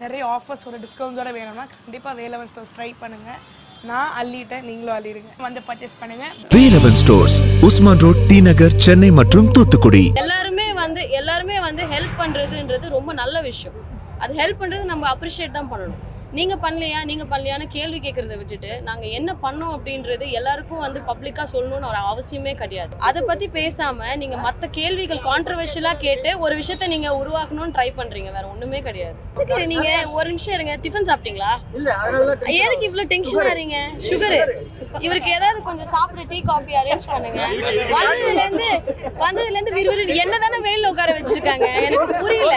நிறைய ஆஃபர்ஸோட டிஸ்கவுண்ட்ஸோட வேணும்னா கண்டிப்பாக வேலவன் ஸ்டோர்ஸ் ட்ரை பண்ணுங்கள். நான் அள்ளிட்டேன், நீங்களும் அள்ளிடுங்க. வந்து பர்ச்சேஸ் பண்ணுங்க. Velavan stores, Usman road, T Nagar, Chennai மற்றும் தூத்துக்குடி. எல்லாருமே வந்து ஹெல்ப் பண்றதுன்றது ரொம்ப நல்ல விஷயம். அது ஹெல்ப் பண்றது நம்ம அப்ரிஷியேட் தான் பண்ணணும். நீங்க பண்ணலையான்னு கேள்வி கேட்கறத விட்டுட்டு நாங்க என்ன பண்ணோம் அப்படின்றது எல்லாருக்கும் வந்து பப்ளிக்கா சொல்லணும்னு ஒரு அவசியமே கிடையாது. அதை பத்தி பேசாம நீங்க மற்ற கேள்விகள் கான்ட்ரவர்ஷியலா கேட்டு ஒரு விஷயத்த நீங்க உருவாக்கணும்னு ட்ரை பண்றீங்க, வேற ஒண்ணுமே கிடையாது. நீங்க ஒரு நிமிஷம் இருங்க, டிஃபன் சாப்பிட்டீங்களா? எதுக்கு இவ்வளவு டென்ஷன் ஆறீங்க? சுகரு இவருக்கு ஏதாவது கொஞ்சம் சாப்பிட டீ காஃபி அரேஞ்ச் பண்ணுங்க. வந்ததுல இருந்து விறுவிறு என்னதானே வெயில்ல உட்கார வச்சிருக்காங்க, எனக்கு புரியல.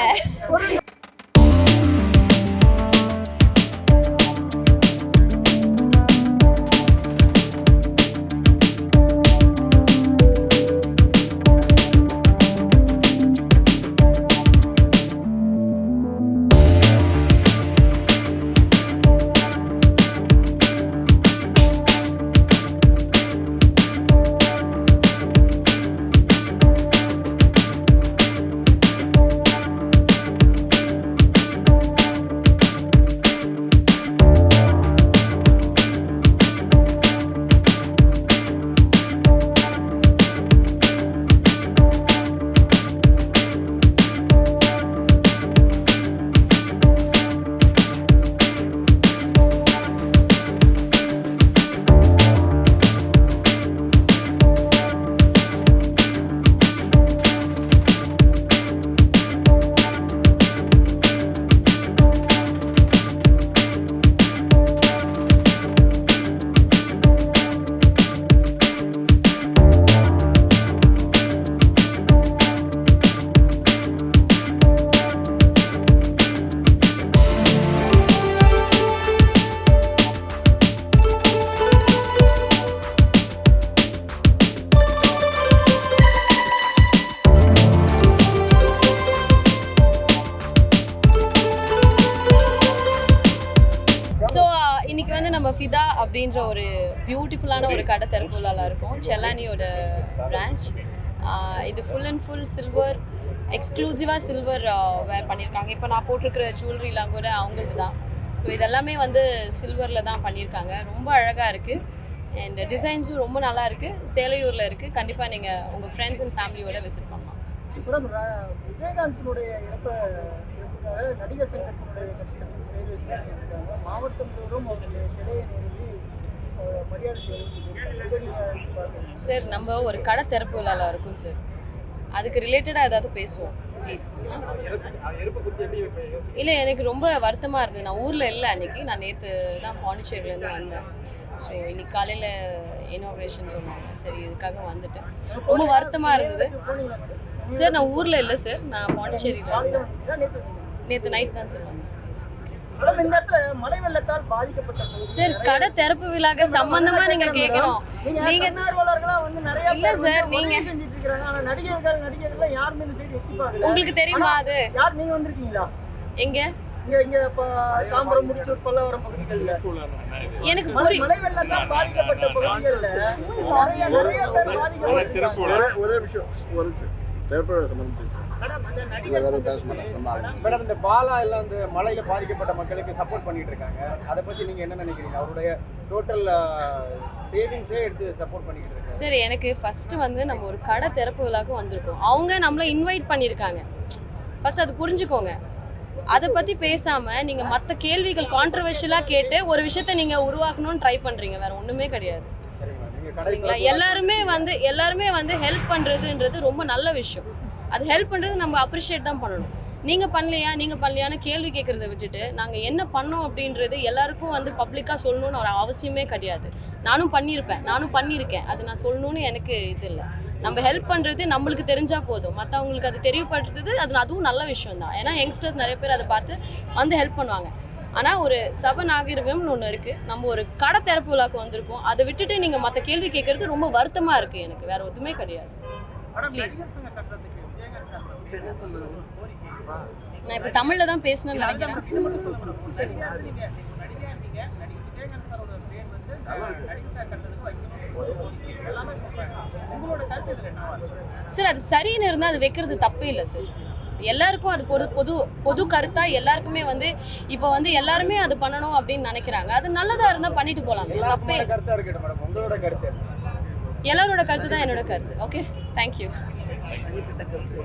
இன்னைக்கு வந்து நம்ம ஃபிதா அப்படின்ற ஒரு பியூட்டிஃபுல்லான ஒரு கடை திறப்பு விழால இருக்கும். செல்லானியோட பிரான்ச். இது ஃபுல் அண்ட் ஃபுல் சில்வர், எக்ஸ்க்ளூசிவாக சில்வர் வேர் பண்ணியிருக்காங்க. இப்போ நான் போட்டிருக்கிற ஜுவல்லரிலாம் கூட அவங்களது தான். ஸோ இதெல்லாமே வந்து சில்வரில் தான் பண்ணியிருக்காங்க. ரொம்ப அழகாக இருக்குது அண்ட் டிசைன்ஸும் ரொம்ப நல்லா இருக்குது. சேலையூரில் இருக்குது. கண்டிப்பாக நீங்கள் உங்கள் ஃப்ரெண்ட்ஸ் அண்ட் ஃபேமிலியோட விசிட் பண்ணலாம். விஜயகாந்தினுடைய நடிகர் சங்கத்தினுடைய மாவட்டம் தோறும் அவருடைய சிலையை நிறுவி மரியாதை சார், நம்ம ஒரு கடை திறப்பு விழாவில் இருக்கும் சார். அதுக்கு ரிலேட்டடாக ஏதாவது பேசுவோம் ப்ளீஸ். இல்லை, எனக்கு ரொம்ப வருத்தமாக இருந்தது. நான் ஊரில் இல்லை அன்றைக்கி. நான் நேற்று தான் பாண்டிச்சேரியிலேருந்து வந்தேன். ஸோ இன்னைக்கு காலையில் இனாக்ரேஷன் சொன்னாங்க. சரி, இதுக்காக வந்துட்டேன். ரொம்ப வருத்தமாக இருந்தது சார். நான் ஊரில் இல்லை சார், நான் பாண்டிச்சேரியில் இருந்தேன். நேற்று நைட் தான் சார் வந்தேன். சார், கடை திறப்பு விழாக்கு சம்பந்தமா நீங்க கேட்கணும். நீங்க இல்ல சார், நீங்க உங்களுக்கு தெரியுமா அது? எங்க எனக்கு மேடம், இந்த பாலா எல்லாம் இந்த மழையில பாதிக்கப்பட்ட மக்களுக்கு சப்போர்ட் பண்ணிட்டு இருக்காங்க. அதை பத்தி நீங்க என்ன நினைக்கிறீங்க? அவருடைய டோட்டல் சேவிங்ஸே எடுத்து சப்போர்ட் பண்ணிட்டு இருக்காங்க. சரி, எனக்கு ஃபர்ஸ்ட் வந்து நம்ம ஒரு கடை திறப்பு விழாக்கு வந்திருக்கோம். அவங்க நம்மள இன்வைட் பண்ணியிருக்காங்க. ஃபர்ஸ்ட் அது புரிஞ்சுக்கோங்க. அதை பத்தி பேசாம நீங்க மற்ற கேள்விகள் கான்ட்ரவர்ஷியலா கேட்டு ஒரு விஷயத்த நீங்க உருவாக்கணும்னு ட்ரை பண்றீங்க, வேற ஒண்ணுமே கிடையாது. சரிங்களா? எல்லாருமே வந்து ஹெல்ப் பண்றதுன்றது ரொம்ப நல்ல விஷயம். அது ஹெல்ப் பண்றது நம்ம அப்ரிஷியேட் தான் பண்ணணும். நீங்க பண்ணலையான்னு கேள்வி கேட்கறத விட்டுட்டு நாங்க என்ன பண்ணோம் அப்படின்றது எல்லாருக்கும் வந்து பப்ளிக்கா சொல்லணும்னு ஒரு அவசியமே கிடையாது. நானும் பண்ணியிருக்கேன். அது நான் சொல்லணும்னு எனக்கு இது இல்லை. நம்ம ஹெல்ப் பண்றது நம்மளுக்கு தெரிஞ்சா போதும். மற்றவங்களுக்கு அது தெரியப்படுறது அதுவும் நல்ல விஷயம் தான். ஏன்னா யங்ஸ்டர்ஸ் நிறைய பேர் அதை பார்த்து வந்து ஹெல்ப் பண்ணுவாங்க. ஆனால் ஒரு நாகரிகம்னு ஒன்று இருக்குது. நம்ம ஒரு கடை திறப்பு விழாக்கு வந்திருக்கோம். அதை விட்டுட்டு நீங்கள் மற்ற கேள்வி கேட்கறது ரொம்ப வருத்தமாக இருக்குது எனக்கு. வேற எதுவுமே கிடையாது. ப்ளீஸ். நான் இப்போ தமிழில் தான் பேசணும்னு நினைக்கிறேன். சார், அது சரின்னு இருந்தால் அது வைக்கிறது தப்பே இல்லை சார். எல்லாருக்கும் அது பொது கருத்தா எல்லாருக்குமே வந்து இப்போ வந்து எல்லாருமே அது பண்ணணும் அப்படின்னு நினைக்கிறாங்க. அது நல்லதா இருந்தா பண்ணிட்டு போலாமே, தப்பே. கருத்தா இருக்கட்டும் மேடம், உங்களோட கருத்து எல்லாரோட கருத்து தான் என்னோட கருத்து. Okay, thank you.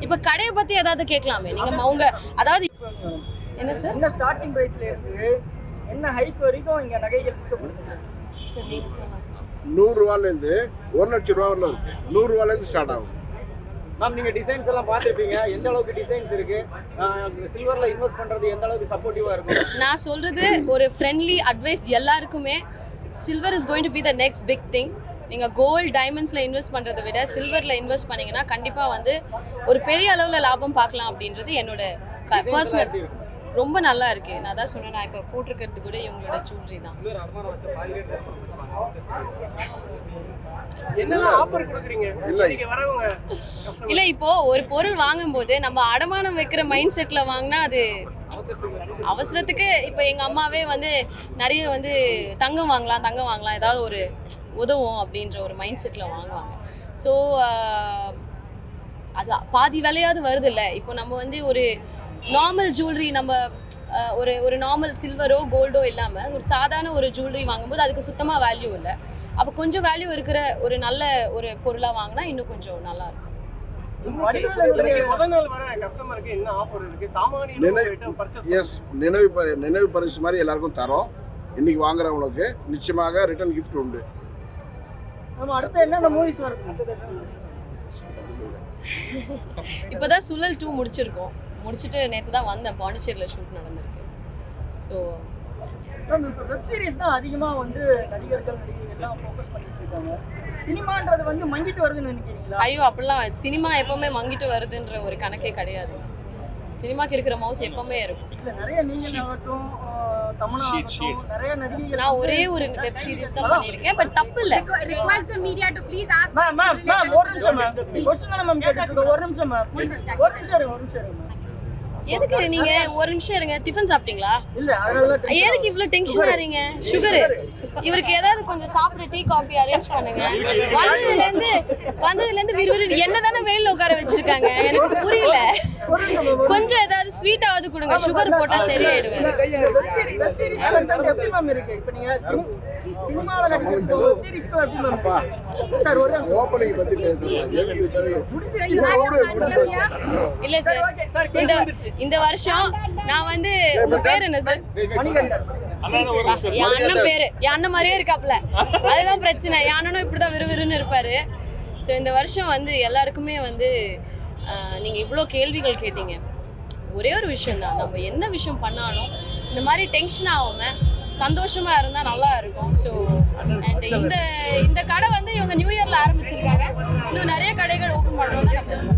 இப்போ கடையை பத்தி ஏதாவது கேட்கலாமே நீங்க. அவங்க அதாவது என்ன சார், என்ன ஸ்டார்டிங் பிரைஸ்ல இருக்கு, என்ன ஹைக் வரைக்கும் இங்க நகைகள் விற்கப்படுது? சார் நீங்க சொல்லுங்க சார். 100 ரூபாயிலேருந்து 1 லட்சம் ரூபா வரல இருக்கு. 100 ரூபாயிலேருந்து ஸ்டார்ட் ஆகும். மேம் நீங்க டிசைன்ஸ் எல்லாம் பார்த்துருப்பீங்க, எந்த அளவுக்கு டிசைன்ஸ் இருக்கு, சில்வர்ல இன்வெஸ்ட் பண்றது எந்த அளவுக்கு சப்போர்ட்டிவா இருக்கும்? நான் சொல்றது ஒரு ஃப்ரெண்ட்லி அட்வைஸ் எல்லாருக்குமே. Silver is going to be the next big thing. நீங்கள் கோல்டு டைமண்ட்ஸில் இன்வெஸ்ட் பண்ணுறதை விட சில்வரில் இன்வெஸ்ட் பண்ணிங்கன்னா கண்டிப்பாக வந்து ஒரு பெரிய அளவில் லாபம் பார்க்கலாம் அப்படின்றது என்னோட பர்சனல். ரொம்ப நல்லா இருக்கு. நான் தான் சொன்னேன், நான் இப்போ போட்டிருக்கிறது கூட இவங்களோட ஜுவல்லரி தான். இல்லை, இப்போ ஒரு பொருள் வாங்கும்போது நம்ம அடமானம் வைக்கிற மைண்ட் செட்டில் வாங்கினா அது அவசரத்துக்கு. இப்போ எங்கள் அம்மாவே வந்து நிறைய வந்து தங்கம் வாங்கலாம் ஏதாவது ஒரு உதவும் அப்படின்ற ஒரு மைண்ட் செட்டில் வாங்குவாங்க. ஸோ அது பாதி விலையாவது வருது இல்லை. இப்போ நம்ம வந்து ஒரு நார்மல் ஜுவல்லரி, நம்ம ஒரு நார்மல் சில்வரோ கோல்டோ இல்லாமல் ஒரு சாதாரண ஒரு ஜுவல்லரி வாங்கும்போது அதுக்கு சுத்தமாக வேல்யூ இல்லை. அப்போ கொஞ்சம் வேல்யூ இருக்கிற ஒரு நல்ல ஒரு பொருளாக வாங்கினா இன்னும் கொஞ்சம் நல்லா இருக்கும். நினைவு பரிசு மாதிரி எல்லாருக்கும் தரோம். இன்னைக்கு வாங்குறவங்களுக்கு நிச்சயமாக ரிட்டர்ன் கிஃப்ட் உண்டு. அடுத்து என்ன மூவிஸ் வருது? இப்போதான் சுழல் 2 முடிச்சிருக்கோம். முடிச்சுட்டு நேற்று தான் வந்தேன். பாண்டிச்சேரியில் ஷூட் நடந்திருக்கு. ஸோ இப்போ வெப் சீரிஸ் தான் அதிகமாக வந்து நடிகர்கள் எல்லாம் ஃபோக்கஸ் பண்ணிட்டு இருக்காங்க. சினிமான்றது வந்து மங்கிட்டு வருதுன்னு நினைக்கிறீங்களா? ஐயோ, அப்படிலாம் சினிமா எப்பவுமே மங்கிட்டு வருதுன்ற ஒரு கணக்கே கிடையாது. சினிமாக்கு இருக்கிற மவுஸ் எப்பவுமே இருக்கும். இல்லை, நிறைய நீங்கள் ஆகட்டும், தமிழாகட்டும், நிறைய நடிகைகள். நான் ஒரே ஒரு வெப் சீரிஸ் தான் பண்ணியிருக்கேன், பட் தப்பு இல்லை. Request the media to please ask. Ma'am ஒரு நிமிஷம் மேம், கொஸ்டின் தானே மேம் கேட்டுட்டு. ஒரு நிமிஷம் மேம், ஒரு நிமிஷம் இருங்க. எதுக்கு நீங்க ஒரு நிமிஷம் இருங்க. டிஃபன் சாப்பிட்டீங்களா? இல்ல, அதனால எதுக்கு இவ்வளவு டென்ஷன் ஆறீங்க? சுகர் இவருக்கு ஏதாவது கொஞ்சம் சாப்பிட டீ காபி அரேஞ்ச் பண்ணுங்க. வந்ததுல இருந்து விறுவிறு என்னதானே வெயில்ல உட்கார வச்சிருக்காங்க, எனக்கு புரியல. கொஞ்சம் ஏதாவது ஸ்வீட்டாவது கொடுங்க, சுகர் போட்டா சரியாயிடுவேன். எப்படி மேம் இருக்கு இப்போ நீங்க சினிமால நடிக்கிற வெப் சீரிஸ்க்கு எப்படி மேம்? சார் ஒரு ஓபனிங் பத்தி பேசுறேன். எதுக்கு இது தெரியும்? இல்ல சார், இந்த வருஷம் நான் வந்து, உங்க பேர் என்ன சார்? என் அண்ணன் பேரு, என் அண்ணன் மாதிரியே இருக்காப்ல. அதுதான் பிரச்சனை. என் அண்ணனும் இப்படிதான் விறுவிறுன்னு இருப்பாரு. ஸோ இந்த வருஷம் வந்து எல்லாருக்குமே வந்து நீங்க இவ்வளோ கேள்விகள் கேட்டீங்க. ஒரே ஒரு விஷயம் தான், நம்ம என்ன விஷயம் பண்ணாலும் இந்த மாதிரி டென்ஷன் ஆகாம சந்தோஷமா இருந்தா நல்லா இருக்கும். ஸோ அண்ட் இந்த கடை வந்து இவங்க நியூ இயர்ல ஆரம்பிச்சிருக்காங்க. இன்னும் நிறைய கடைகள் ஓப்பன் பண்ணுறோம் தான் நம்ம